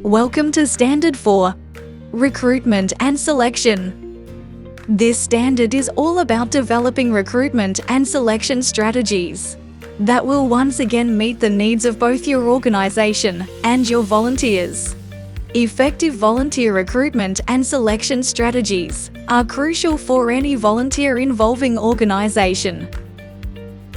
Welcome to Standard 4, Recruitment and Selection. This standard is all about developing recruitment and selection strategies that will once again meet the needs of both your organization and your volunteers. Effective volunteer recruitment and selection strategies are crucial for any volunteer-involving organization.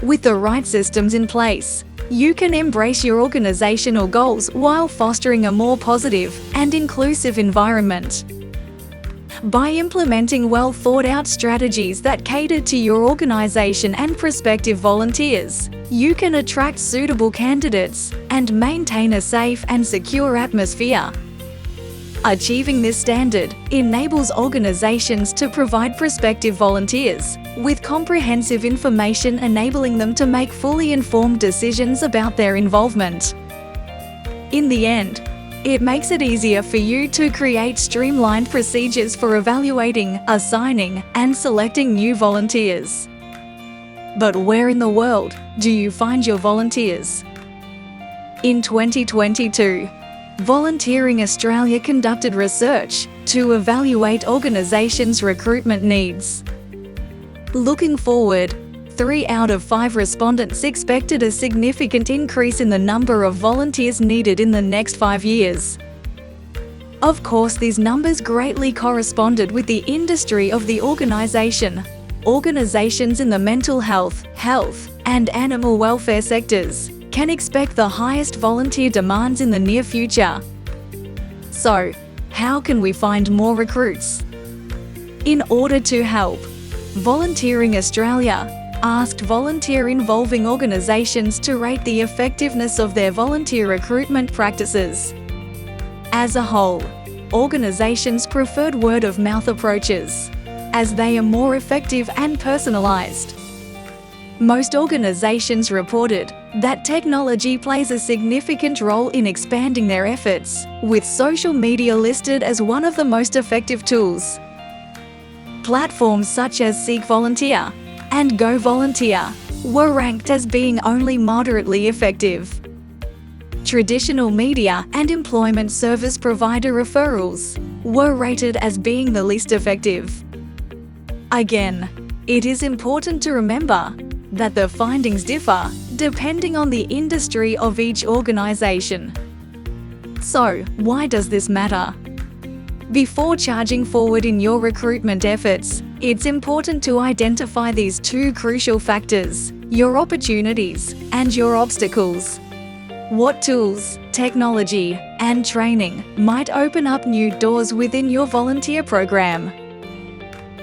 With the right systems in place, you can embrace your organizational goals while fostering a more positive and inclusive environment. By implementing well-thought-out strategies that cater to your organization and prospective volunteers, you can attract suitable candidates and maintain a safe and secure atmosphere. Achieving this standard enables organizations to provide prospective volunteers with comprehensive information, enabling them to make fully informed decisions about their involvement. In the end, it makes it easier for you to create streamlined procedures for evaluating, assigning, and selecting new volunteers. But where in the world do you find your volunteers? In 2022, Volunteering Australia conducted research to evaluate organisations' recruitment needs. Looking forward, 3 out of 5 respondents expected a significant increase in the number of volunteers needed in the next 5 years. Of course, these numbers greatly corresponded with the industry of the organisation. Organisations in the mental health, and animal welfare sectors can expect the highest volunteer demands in the near future. So, how can we find more recruits? In order to help, Volunteering Australia asked volunteer-involving organisations to rate the effectiveness of their volunteer recruitment practices. As a whole, organisations preferred word-of-mouth approaches, as they are more effective and personalised. Most organisations reported that technology plays a significant role in expanding their efforts, with social media listed as one of the most effective tools. Platforms such as Seek Volunteer and Go Volunteer were ranked as being only moderately effective. Traditional media and employment service provider referrals were rated as being the least effective. Again, it is important to remember that the findings differ depending on the industry of each organisation. So, why does this matter? Before charging forward in your recruitment efforts, it's important to identify these 2 crucial factors: your opportunities and your obstacles. What tools, technology, and training might open up new doors within your volunteer program?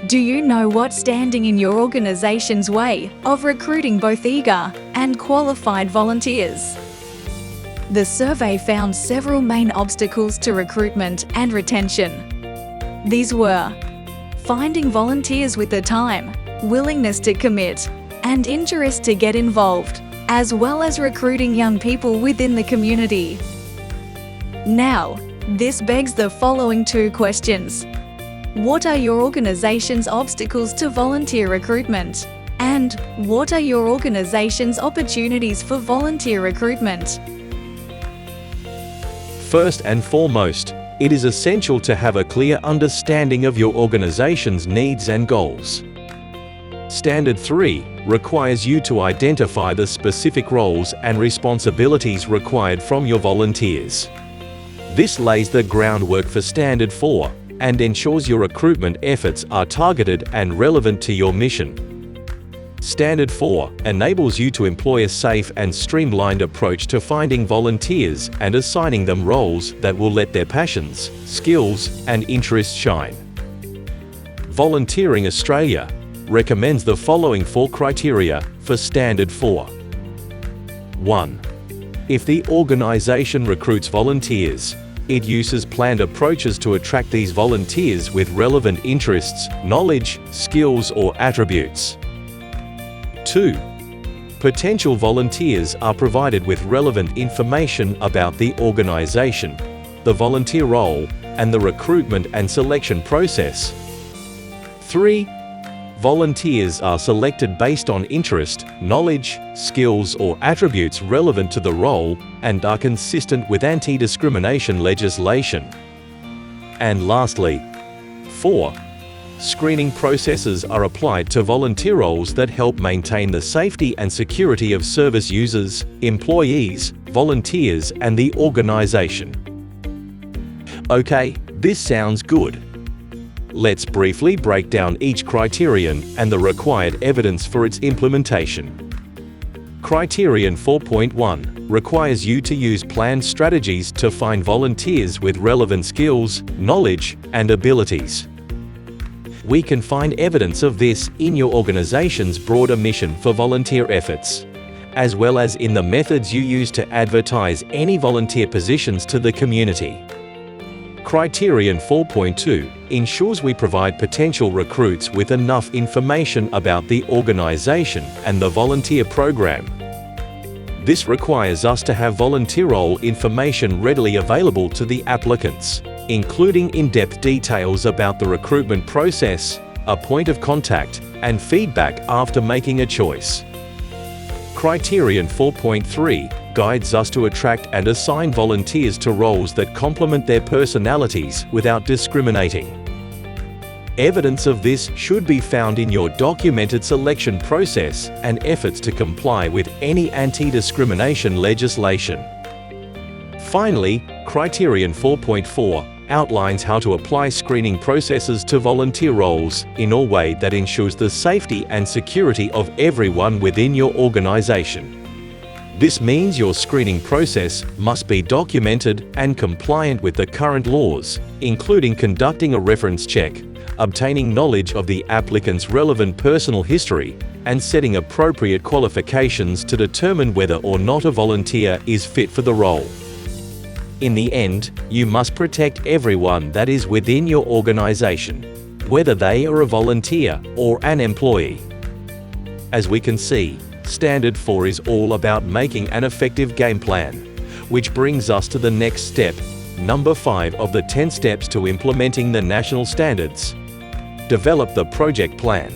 Do you know what's standing in your organization's way of recruiting both eager and qualified volunteers? The survey found several main obstacles to recruitment and retention. These were finding volunteers with the time, willingness to commit, and interest to get involved, as well as recruiting young people within the community. Now, this begs the following 2 questions. What are your organization's obstacles to volunteer recruitment? And what are your organization's opportunities for volunteer recruitment? First and foremost, it is essential to have a clear understanding of your organization's needs and goals. Standard 3 requires you to identify the specific roles and responsibilities required from your volunteers. This lays the groundwork for Standard 4 and ensures your recruitment efforts are targeted and relevant to your mission. Standard 4 enables you to employ a safe and streamlined approach to finding volunteers and assigning them roles that will let their passions, skills, and interests shine. Volunteering Australia recommends the following 4 criteria for Standard 4. 1. If the organisation recruits volunteers, it uses planned approaches to attract these volunteers with relevant interests, knowledge, skills, or attributes. 2. Potential volunteers are provided with relevant information about the organisation, the volunteer role, and the recruitment and selection process. 3. volunteers are selected based on interest, knowledge, skills, or attributes relevant to the role and are consistent with anti-discrimination legislation. And lastly, 4. Screening processes are applied to volunteer roles that help maintain the safety and security of service users, employees, volunteers, and the organization. Okay, this sounds good. Let's briefly break down each criterion and the required evidence for its implementation. Criterion 4.1 requires you to use planned strategies to find volunteers with relevant skills, knowledge, and abilities. We can find evidence of this in your organization's broader mission for volunteer efforts, as well as in the methods you use to advertise any volunteer positions to the community. Criterion 4.2 ensures we provide potential recruits with enough information about the organization and the volunteer program. This requires us to have volunteer role information readily available to the applicants, including in-depth details about the recruitment process, a point of contact, and feedback after making a choice. Criterion 4.3 guides us to attract and assign volunteers to roles that complement their personalities without discriminating. Evidence of this should be found in your documented selection process and efforts to comply with any anti-discrimination legislation. Finally, Criterion 4.4 outlines how to apply screening processes to volunteer roles in a way that ensures the safety and security of everyone within your organization. This means your screening process must be documented and compliant with the current laws, including conducting a reference check, obtaining knowledge of the applicant's relevant personal history, and setting appropriate qualifications to determine whether or not a volunteer is fit for the role. In the end, you must protect everyone that is within your organization, whether they are a volunteer or an employee. As we can see, Standard 4 is all about making an effective game plan, which brings us to the next step, number 5 of the 10 steps to implementing the national standards. Develop the project plan.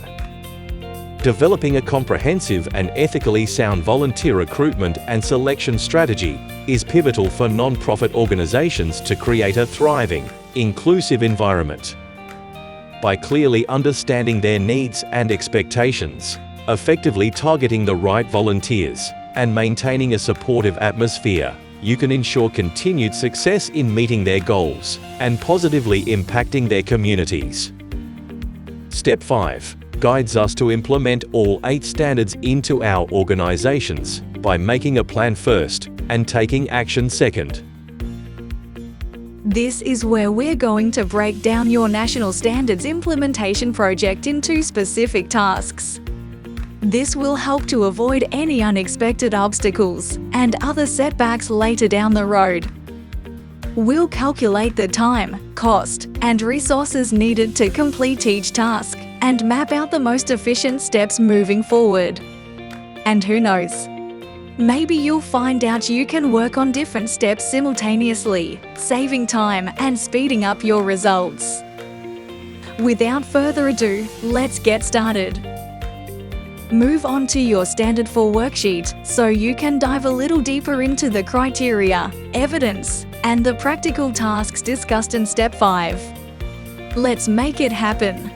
Developing a comprehensive and ethically sound volunteer recruitment and selection strategy is pivotal for non-profit organizations to create a thriving, inclusive environment. By clearly understanding their needs and expectations, effectively targeting the right volunteers, and maintaining a supportive atmosphere, you can ensure continued success in meeting their goals and positively impacting their communities. Step 5 guides us to implement all 8 standards into our organizations by making a plan first and taking action second. This is where we're going to break down your national standards implementation project into specific tasks. This will help to avoid any unexpected obstacles and other setbacks later down the road. We'll calculate the time, cost, and resources needed to complete each task and map out the most efficient steps moving forward. And who knows? Maybe you'll find out you can work on different steps simultaneously, saving time and speeding up your results. Without further ado, let's get started. Move on to your Standard 4 worksheet so you can dive a little deeper into the criteria, evidence, and the practical tasks discussed in Step 5. Let's make it happen.